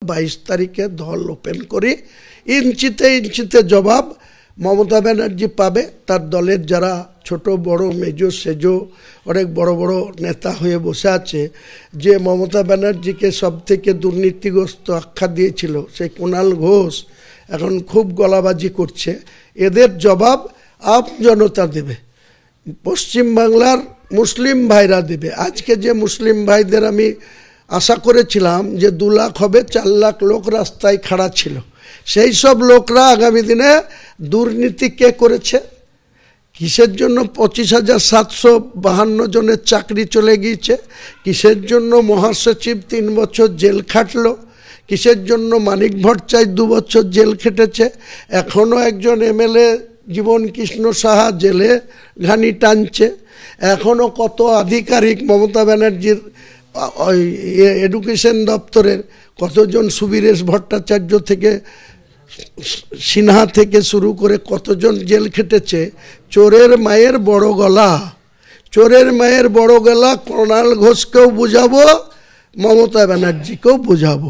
22 তারিখে দল ওপেন করি। ইঞ্চিতে ইঞ্চিতে জবাব মমতা ব্যানার্জি পাবে। তার দলের যারা ছোট বড় মেজো সেজো অনেক বড় বড় নেতা হয়ে বসে আছে, যে মমতা ব্যানার্জিকে সবথেকে দুর্নীতিগ্রস্ত আখ্যা দিয়েছিল, সেই কুণাল ঘোষ এখন খুব গলাবাজি করছে। এদের জবাব আম জনতা দেবে, পশ্চিমবাংলার মুসলিম ভাইরা দেবে। আজকে যে মুসলিম ভাইদের আমি আশা করেছিলাম যে 2 লাখ হবে, 4 লাখ লোক রাস্তায় খাড়া ছিল, সেই সব লোকরা আগামী দিনে দুর্নীতি কে করেছে, কিসের জন্য 25,752 জনের চাকরি চলে গিয়েছে, কিসের জন্য মহাসচিব 3 বছর জেল খাটলো, কিসের জন্য মানিক ভট্টাচার্য 2 বছর জেল খেটেছে, এখনও একজন এমএলএ জীবন কৃষ্ণ সাহা জেলে ঘানি টানছে, এখনও কত আধিকারিক মমতা ব্যানার্জির এডুকেশন দপ্তরের কতজন, সুবীরেশ ভট্টাচার্য থেকে সিনহা থেকে শুরু করে কতজন জেল খেটেছে। চোরের মায়ের বড় গলা, চোরের মায়ের বড় গলা কুণাল ঘোষকেও বুঝাবো, মমতা ব্যানার্জিকেও বুঝাবো।